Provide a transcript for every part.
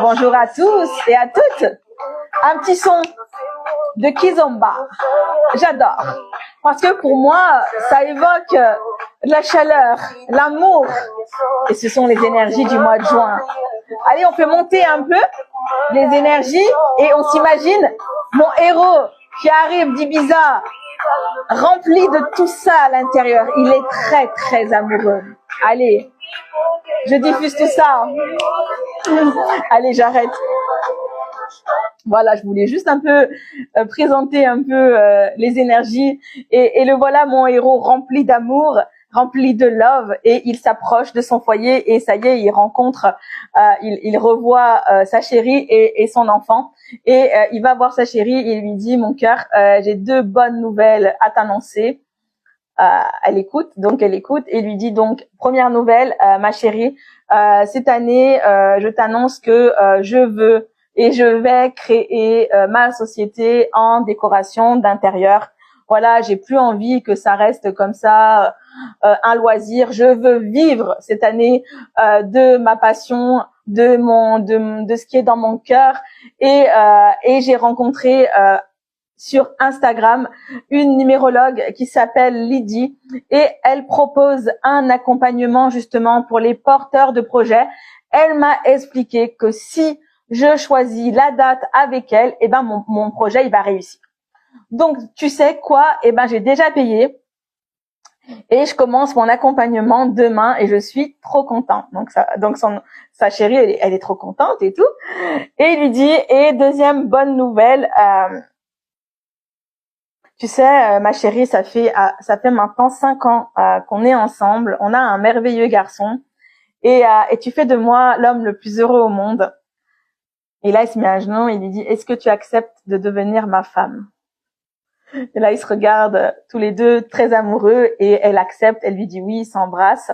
Bonjour à tous et à toutes. Un petit son de Kizomba. J'adore. Parce que pour moi, ça évoque la chaleur, l'amour. Et ce sont les énergies du mois de juin. Allez, on fait monter un peu les énergies et on s'imagine mon héros qui arrive d'Ibiza, rempli de tout ça à l'intérieur. Il est très, très amoureux. Allez, je diffuse tout ça. Allez, j'arrête. Voilà, je voulais juste un peu présenter un peu les énergies. Et le voilà, mon héros rempli d'amour, rempli de love. Et il s'approche de son foyer et ça y est, il rencontre, il revoit sa chérie et son enfant. Et il va voir sa chérie et il lui dit, mon cœur, j'ai 2 bonnes nouvelles à t'annoncer. Elle écoute et lui dit donc, première nouvelle, ma chérie, cette année, je t'annonce que je vais créer ma société en décoration d'intérieur. Voilà, j'ai plus envie que ça reste comme ça, un loisir. Je veux vivre cette année de ma passion, de ce qui est dans mon cœur. Et j'ai rencontré sur Instagram une numérologue qui s'appelle Lydie et elle propose un accompagnement justement pour les porteurs de projets. Elle m'a expliqué que si je choisis la date avec elle, eh ben mon projet il va réussir. Donc tu sais quoi, eh ben j'ai déjà payé et je commence mon accompagnement demain et je suis trop contente. Donc sa chérie elle est trop contente et tout. Et il lui dit et deuxième bonne nouvelle. Tu sais, ma chérie, ça fait maintenant 5 ans qu'on est ensemble. On a un merveilleux garçon et tu fais de moi l'homme le plus heureux au monde. Et là, il se met à genoux et il lui dit, est-ce que tu acceptes de devenir ma femme? Et là, ils se regardent tous les deux très amoureux et elle accepte. Elle lui dit oui, ils s'embrassent.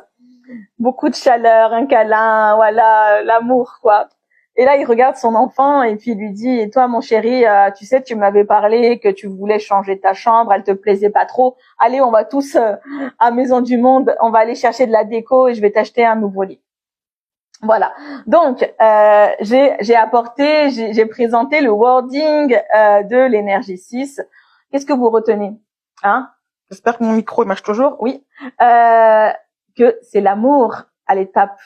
Beaucoup de chaleur, un câlin, voilà, l'amour, quoi. Et là, il regarde son enfant et puis il lui dit, et toi, mon chéri, tu sais, tu m'avais parlé que tu voulais changer ta chambre, elle te plaisait pas trop. Allez, on va tous à Maison du Monde, on va aller chercher de la déco et je vais t'acheter un nouveau lit. Voilà. Donc, j'ai présenté le wording de l'énergie 6. Qu'est-ce que vous retenez? Hein? J'espère que mon micro il marche toujours. Oui. Que c'est l'amour à l'étape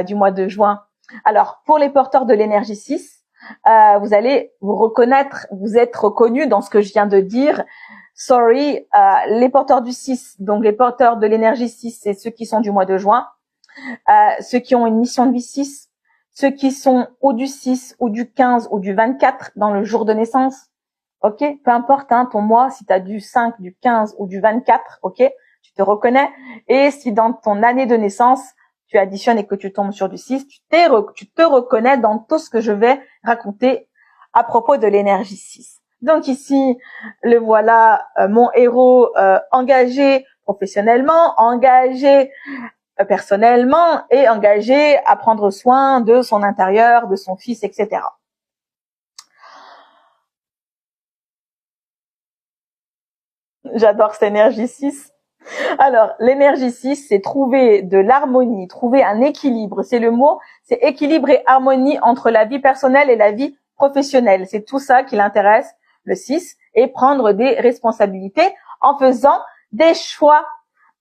du mois de juin. Alors, pour les porteurs de l'énergie 6, vous allez vous reconnaître, vous êtes reconnus dans ce que je viens de dire. Sorry, les porteurs du 6, donc les porteurs de l'énergie 6, c'est ceux qui sont du mois de juin, ceux qui ont une mission de vie 6, ceux qui sont ou du 6, ou du 15, ou du 24 dans le jour de naissance. Ok, peu importe hein, ton mois, si tu as du 5, du 15 ou du 24, ok, tu te reconnais. Et si dans ton année de naissance, tu additionnes et que tu tombes sur du 6, tu te reconnais dans tout ce que je vais raconter à propos de l'énergie 6. Donc ici, le voilà, mon héros engagé professionnellement, engagé personnellement et engagé à prendre soin de son intérieur, de son fils, etc. J'adore cette énergie 6. Alors, l'énergie 6, c'est trouver de l'harmonie, trouver un équilibre. C'est le mot, c'est équilibre et harmonie entre la vie personnelle et la vie professionnelle. C'est tout ça qui l'intéresse, le 6, et prendre des responsabilités en faisant des choix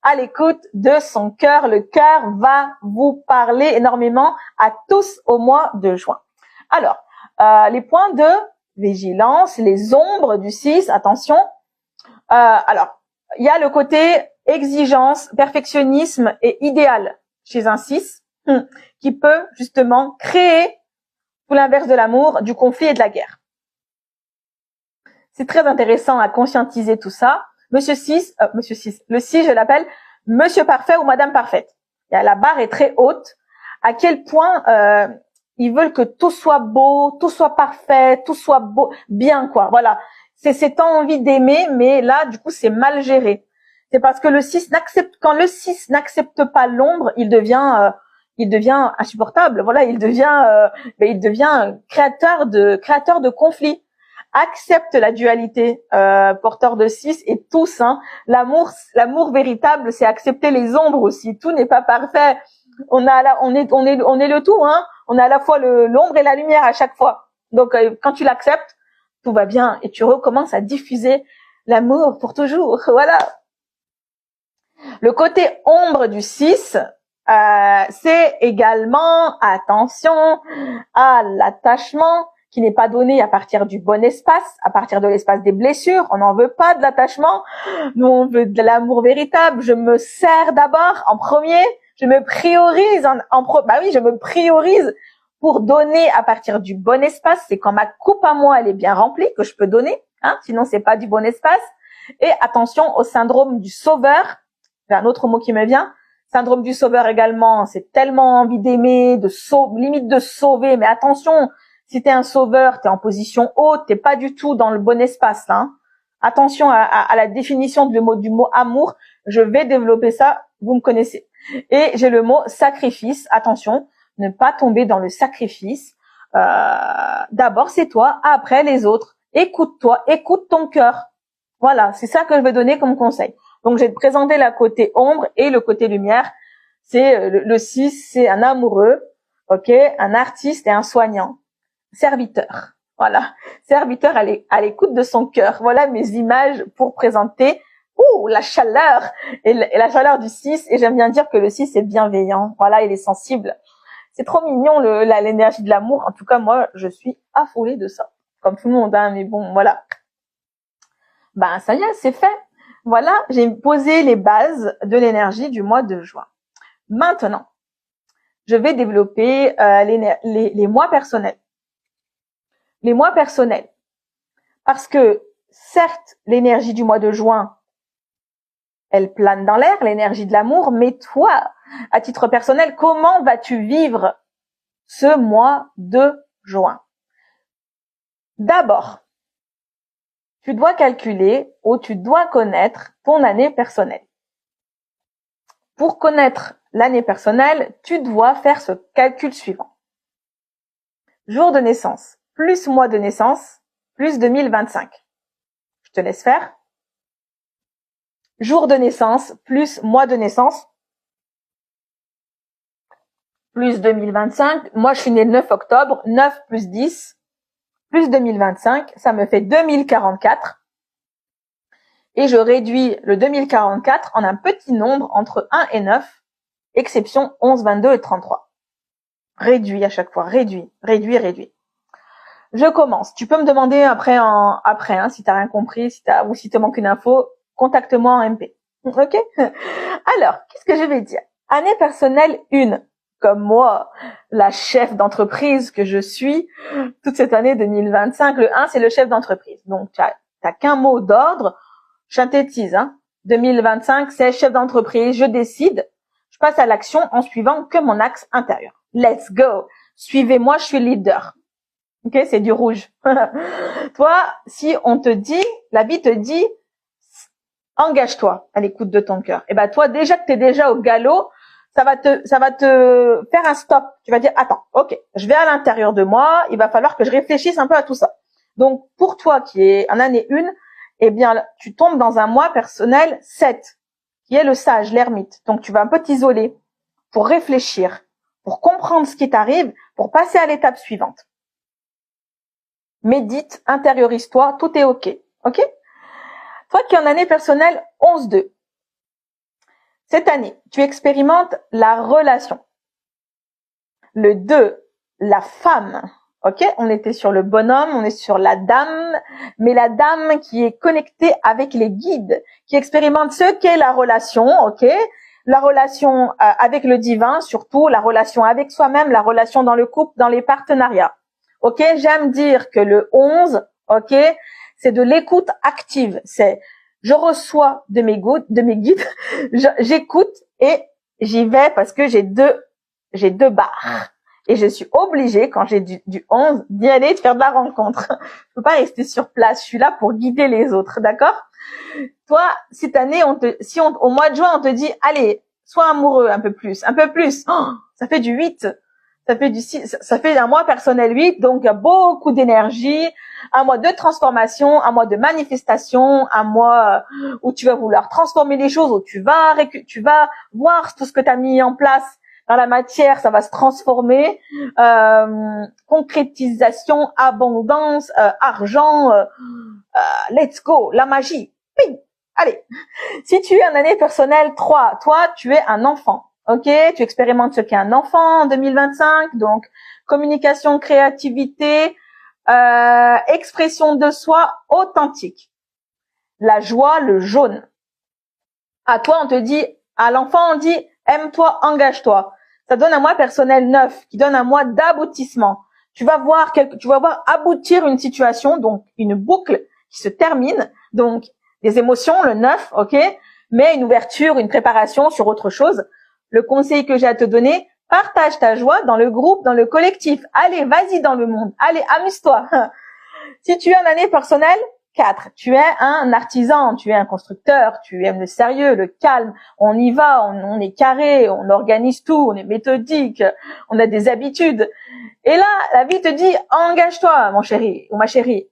à l'écoute de son cœur. Le cœur va vous parler énormément à tous au mois de juin. Alors, les points de vigilance, les ombres du 6, attention. Alors, il y a le côté exigence, perfectionnisme et idéal chez un 6 qui peut justement créer, tout l'inverse de l'amour, du conflit et de la guerre. C'est très intéressant à conscientiser tout ça. Le 6, je l'appelle Monsieur Parfait ou Madame Parfaite. La barre est très haute. À quel point ils veulent que tout soit beau, tout soit parfait, tout soit beau, bien quoi. Voilà. C'est envie d'aimer, mais là, du coup, c'est mal géré. C'est parce que quand le 6 n'accepte pas l'ombre, il devient insupportable. Voilà, il devient créateur de conflits. Accepte la dualité, porteur de 6 et tous, hein. L'amour véritable, c'est accepter les ombres aussi. Tout n'est pas parfait. On est le tout, hein. On est à la fois l'ombre et la lumière à chaque fois. Donc, quand tu l'acceptes, tout va bien et tu recommences à diffuser l'amour pour toujours. Voilà. Le côté ombre du 6, c'est également attention à l'attachement qui n'est pas donné à partir du bon espace, à partir de l'espace des blessures. On n'en veut pas de l'attachement. Nous, on veut de l'amour véritable. Je me sers d'abord en premier. Je me priorise je me priorise pour donner à partir du bon espace. C'est quand ma coupe à moi, elle est bien remplie que je peux donner. Sinon, c'est pas du bon espace. Et attention au syndrome du sauveur. C'est un autre mot qui me vient. Syndrome du sauveur également. C'est tellement envie d'aimer, limite de sauver. Mais attention, si t'es un sauveur, t'es en position haute, t'es pas du tout dans le bon espace, là. Attention à la définition du mot amour. Je vais développer ça. Vous me connaissez. Et j'ai le mot sacrifice. Attention, ne pas tomber dans le sacrifice. D'abord, c'est toi. Après, les autres. Écoute-toi. Écoute ton cœur. Voilà. C'est ça que je vais donner comme conseil. Donc, j'ai présenté la côté ombre et le côté lumière. C'est le 6, c'est un amoureux, ok, un artiste et un soignant. Serviteur. Voilà. Serviteur à l'écoute de son cœur. Voilà mes images pour présenter la chaleur et la chaleur du 6. Et j'aime bien dire que le 6 est bienveillant. Voilà, il est sensible. C'est trop mignon l'énergie de l'amour. En tout cas, moi, je suis affolée de ça. Comme tout le monde, mais bon, voilà. Ça y est, c'est fait. Voilà, j'ai posé les bases de l'énergie du mois de juin. Maintenant, je vais développer les mois personnels. Les mois personnels. Parce que, certes, l'énergie du mois de juin, elle plane dans l'air, l'énergie de l'amour, mais toi, à titre personnel, comment vas-tu vivre ce mois de juin? D'abord, tu dois calculer ou tu dois connaître ton année personnelle. Pour connaître l'année personnelle, tu dois faire ce calcul suivant. Jour de naissance plus mois de naissance plus 2025. Je te laisse faire. Jour de naissance plus mois de naissance plus 2025. Moi, je suis née le 9 octobre. 9 plus 10 plus 2025, ça me fait 2044. Et je réduis le 2044 en un petit nombre entre 1 et 9, exception 11, 22 et 33. Réduit à chaque fois, réduit. Je commence. Tu peux me demander après, si t'as rien compris, ou si te manque une info, contacte-moi en MP. Ok? Alors, qu'est-ce que je vais dire? Année personnelle 1. Comme moi, la chef d'entreprise que je suis, toute cette année 2025, le 1, c'est le chef d'entreprise. Donc, t'as qu'un mot d'ordre. Je synthétise, 2025, c'est chef d'entreprise, je décide. Je passe à l'action en suivant que mon axe intérieur. Let's go. Suivez-moi, je suis leader. Ok, c'est du rouge. Toi, si on te dit, la vie te dit, engage-toi à l'écoute de ton cœur. Et toi, déjà que t'es déjà au galop, ça va te faire un stop. Tu vas dire, attends, ok, je vais à l'intérieur de moi, il va falloir que je réfléchisse un peu à tout ça. Donc, pour toi qui est en année 1, tu tombes dans un mois personnel 7, qui est le sage, l'ermite. Donc, tu vas un peu t'isoler pour réfléchir, pour comprendre ce qui t'arrive, pour passer à l'étape suivante. Médite, intériorise-toi, tout est ok. Ok? Toi qui es en année personnelle 11-2. Cette année, tu expérimentes la relation. Le 2, la femme. Ok? On était sur le bonhomme, on est sur la dame, mais la dame qui est connectée avec les guides, qui expérimente ce qu'est la relation, ok? La relation avec le divin, surtout la relation avec soi-même, la relation dans le couple, dans les partenariats. Ok? J'aime dire que le 11, ok? C'est de l'écoute active. C'est je reçois de mes guides, j'écoute et j'y vais parce que j'ai deux barres. Et je suis obligée, quand j'ai du 11, d'y aller, de faire de la rencontre. Je peux pas rester sur place. Je suis là pour guider les autres, d'accord? Toi, cette année, au mois de juin, on te dit, allez, sois amoureux un peu plus. Oh, ça fait du 8. Ça fait du 6. Ça fait un mois personnel 8. Donc, il y a beaucoup d'énergie. Un mois de transformation, un mois de manifestation, un mois où tu vas vouloir transformer les choses, où tu vas voir tout ce que tu as mis en place. dans la matière, ça va se transformer. Concrétisation, abondance, argent, let's go, la magie. Ping. Allez, si tu es en année personnelle 3, toi, tu es un enfant. Ok, tu expérimentes ce qu'est un enfant en 2025, donc communication, créativité, expression de soi authentique. La joie, le jaune. À toi, on te dit, à l'enfant, on dit, aime-toi, engage-toi. Ça donne un moi personnel 9, qui donne un moi d'aboutissement. Tu vas voir aboutir une situation, donc une boucle qui se termine, donc des émotions, le 9, ok, mais une ouverture, une préparation sur autre chose. Le conseil que j'ai à te donner, partage ta joie dans le groupe, dans le collectif. Allez, vas-y dans le monde. Allez, amuse-toi. Si tu es en année personnelle, 4. Tu es un artisan, tu es un constructeur, tu aimes le sérieux, le calme. On y va, on est carré, on organise tout, on est méthodique, on a des habitudes. Et là, la vie te dit, engage-toi, mon chéri ou ma chérie.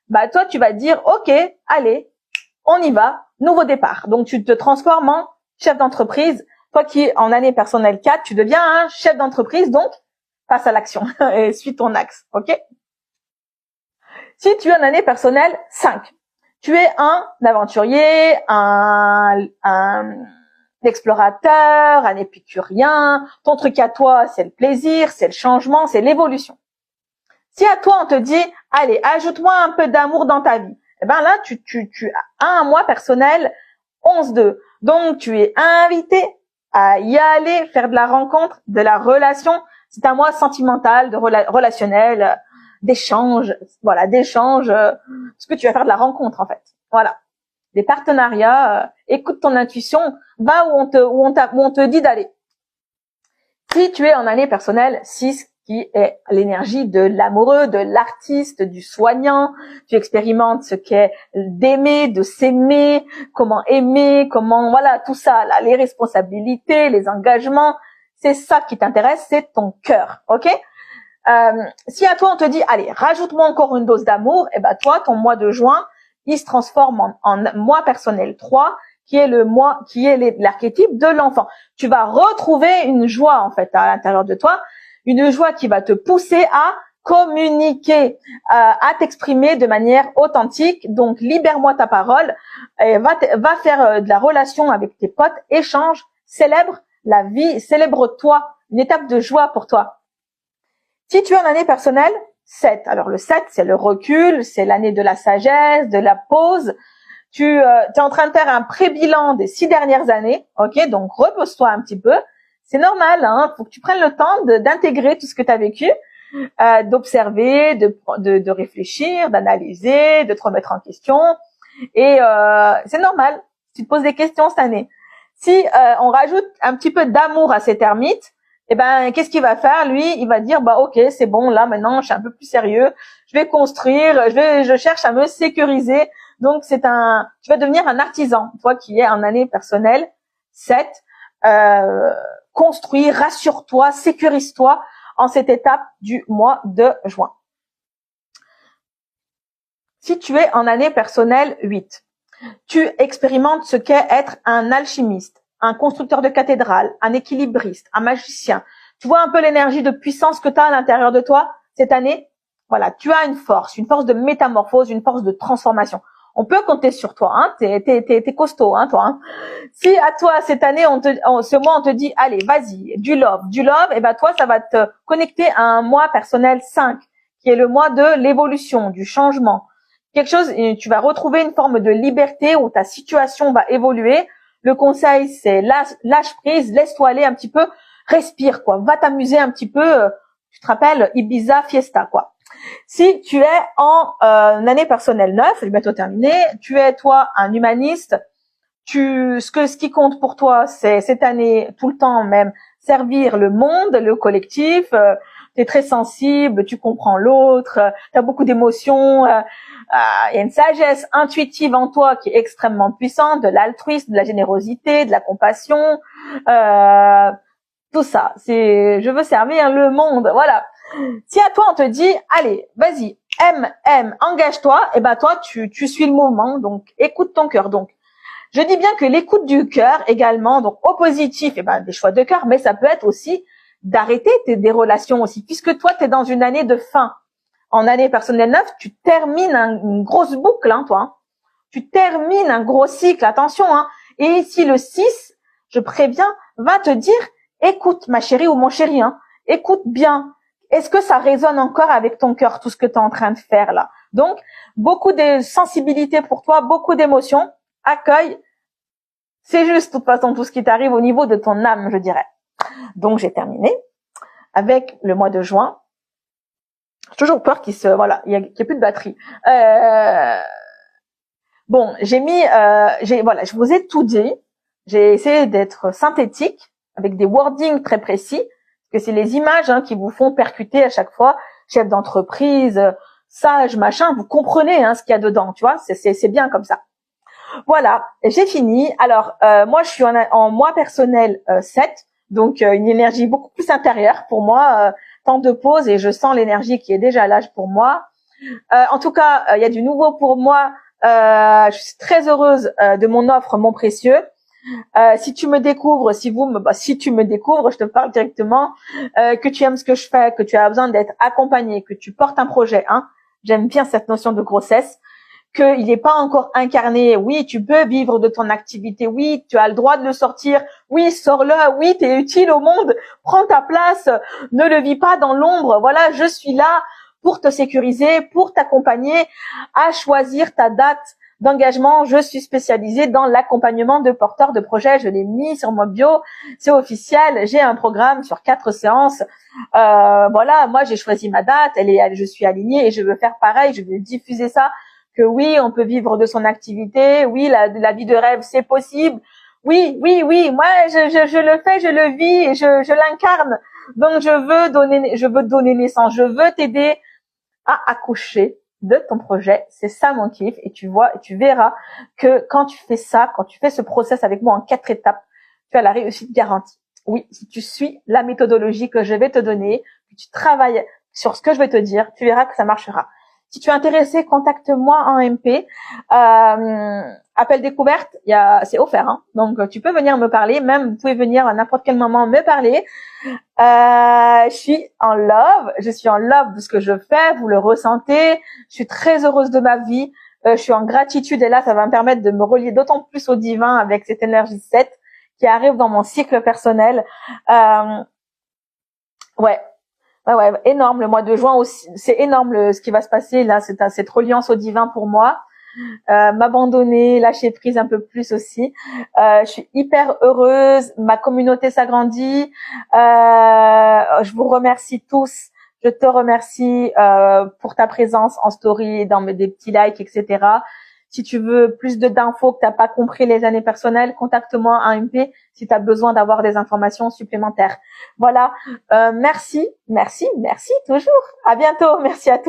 Bah, toi, tu vas dire, ok, allez, on y va, nouveau départ. Donc, tu te transformes en chef d'entreprise. Toi qui es en année personnelle 4, tu deviens un chef d'entreprise, donc passe à l'action et suis ton axe, ok? Si tu es en année personnelle 5, tu es un aventurier, un explorateur, un épicurien. Ton truc à toi, c'est le plaisir, c'est le changement, c'est l'évolution. Si à toi, on te dit, allez, ajoute-moi un peu d'amour dans ta vie, eh ben là, tu as un moi personnel 11-2. Donc, tu es invité à y aller, faire de la rencontre, de la relation. C'est un moi sentimental, de relationnel, d'échange, voilà, ce que tu vas faire de la rencontre, en fait. Voilà. Des partenariats, écoute ton intuition, va où on te dit d'aller. Si tu es en année personnelle 6, qui est l'énergie de l'amoureux, de l'artiste, du soignant, tu expérimentes ce qu'est d'aimer, de s'aimer, comment, voilà, tout ça, là, les responsabilités, les engagements, c'est ça qui t'intéresse, c'est ton cœur, ok? Si à toi on te dit, allez, rajoute-moi encore une dose d'amour, et ben toi, ton mois de juin, il se transforme en mois personnel 3, qui est l'archétype de l'enfant. Tu vas retrouver une joie, en fait, à l'intérieur de toi, une joie qui va te pousser à communiquer, à t'exprimer de manière authentique. Donc, libère-moi ta parole, et va faire de la relation avec tes potes, échange, célèbre la vie, célèbre-toi, une étape de joie pour toi. Si tu es en année personnelle, 7. Alors, le 7, c'est le recul, c'est l'année de la sagesse, de la pause. Tu es en train de faire un pré-bilan des 6 dernières années, ok? Donc, repose-toi un petit peu. C'est normal, hein. Faut que tu prennes le temps d'intégrer tout ce que tu as vécu, d'observer, de réfléchir, d'analyser, de te remettre en question. Et c'est normal. Tu te poses des questions cette année. Si on rajoute un petit peu d'amour à cet ermite, eh ben, qu'est-ce qu'il va faire, lui? Il va dire, bah, ok, c'est bon, là, maintenant, je suis un peu plus sérieux. Je vais construire, je cherche à me sécuriser. Donc, tu vas devenir un artisan. Toi qui es en année personnelle 7, construis, rassure-toi, sécurise-toi en cette étape du mois de juin. Si tu es en année personnelle 8, tu expérimentes ce qu'est être un alchimiste, un constructeur de cathédrale, un équilibriste, un magicien. Tu vois un peu l'énergie de puissance que tu as à l'intérieur de toi cette année? Voilà, tu as une force de métamorphose, une force de transformation. On peut compter sur toi, hein. T'es costaud, hein, toi. Hein. Si à toi cette année, ce mois, on te dit, allez, vas-y, du love, et ben toi, ça va te connecter à un mois personnel 5, qui est le mois de l'évolution, du changement. Quelque chose, tu vas retrouver une forme de liberté où ta situation va évoluer. Le conseil, c'est lâche prise, laisse-toi aller un petit peu, respire, quoi. Va t'amuser un petit peu. Tu te rappelles Ibiza Fiesta, quoi. Si tu es en année personnelle 9, elle est bientôt terminée, tu es toi un humaniste, ce qui compte pour toi, c'est cette année, tout le temps même, servir le monde, le collectif, tu es très sensible, tu comprends l'autre, tu as beaucoup d'émotions, il y a une sagesse intuitive en toi qui est extrêmement puissante, de l'altruisme, de la générosité, de la compassion, tout ça. Je veux servir le monde, voilà. Si à toi on te dit, allez, vas-y, aime, engage-toi, et ben toi tu suis le mouvement, donc écoute ton cœur. Donc Je dis bien que l'écoute du cœur également, donc au positif, des choix de cœur, mais ça peut être aussi d'arrêter des relations aussi, puisque toi, tu es dans une année de fin. En année personnelle neuve, tu termines une grosse boucle, hein, toi. Hein. Tu termines un gros cycle, attention. Hein. Et ici, le 6, je préviens, va te dire, écoute, ma chérie ou mon chéri, hein, écoute bien. Est-ce que ça résonne encore avec ton cœur, tout ce que tu es en train de faire là? Donc, beaucoup de sensibilité pour toi, beaucoup d'émotions. Accueille. C'est juste, de toute façon, tout ce qui t'arrive au niveau de ton âme, je dirais. Donc, j'ai terminé avec le mois de juin. J'ai toujours peur qu'il y ait plus de batterie. Bon, je vous ai tout dit. J'ai essayé d'être synthétique avec des wordings très précis, parce que c'est les images qui vous font percuter à chaque fois. Chef d'entreprise, sage, machin, vous comprenez ce qu'il y a dedans, tu vois. C'est bien comme ça. Voilà, j'ai fini. Alors, moi, je suis en mois personnel 7, donc une énergie beaucoup plus intérieure pour moi. Temps de pause et je sens l'énergie qui est déjà là pour moi. En tout cas, il y a du nouveau pour moi. Je suis très heureuse de mon offre, mon précieux. Si tu me découvres, si tu me découvres, je te parle directement, que tu aimes ce que je fais, que tu as besoin d'être accompagné, que tu portes un projet, j'aime bien cette notion de grossesse, qu'il n'est pas encore incarné. Oui, tu peux vivre de ton activité. Oui, tu as le droit de le sortir. Oui, sors-le. Oui, tu es utile au monde. Prends ta place. Ne le vis pas dans l'ombre. Voilà, je suis là pour te sécuriser, pour t'accompagner à choisir ta date d'engagement. Je suis spécialisée dans l'accompagnement de porteurs de projets. Je l'ai mis sur mon bio. C'est officiel. J'ai un programme sur 4 séances. Voilà, moi, j'ai choisi ma date. Je suis alignée et je veux faire pareil. Je veux diffuser ça. Que oui, on peut vivre de son activité. Oui, la vie de rêve, c'est possible. Oui. Moi, je le fais, je le vis et je l'incarne. Donc, je veux donner naissance. Je veux t'aider à accoucher de ton projet. C'est ça mon kiff. Et tu verras que quand tu fais ça, quand tu fais ce process avec moi en 4 étapes, tu as la réussite garantie. Oui, si tu suis la méthodologie que je vais te donner, que tu travailles sur ce que je vais te dire, tu verras que ça marchera. Si tu es intéressé, contacte-moi en MP. Appel découverte, c'est offert. Donc, tu peux venir me parler. Même, vous pouvez venir à n'importe quel moment me parler. Je suis en love. Je suis en love de ce que je fais. Vous le ressentez. Je suis très heureuse de ma vie. Je suis en gratitude. Et là, ça va me permettre de me relier d'autant plus au divin avec cette énergie 7 qui arrive dans mon cycle personnel. Ouais, énorme le mois de juin aussi. C'est énorme ce qui va se passer là. C'est cette reliance au divin pour moi. M'abandonner, lâcher prise un peu plus aussi. Je suis hyper heureuse. Ma communauté s'agrandit. Je vous remercie tous. Je te remercie pour ta présence en story, dans des petits likes, etc. Si tu veux plus d'infos, que t'as pas compris les années personnelles, contacte-moi à MP si tu as besoin d'avoir des informations supplémentaires. Voilà. Merci toujours. À bientôt. Merci à tous.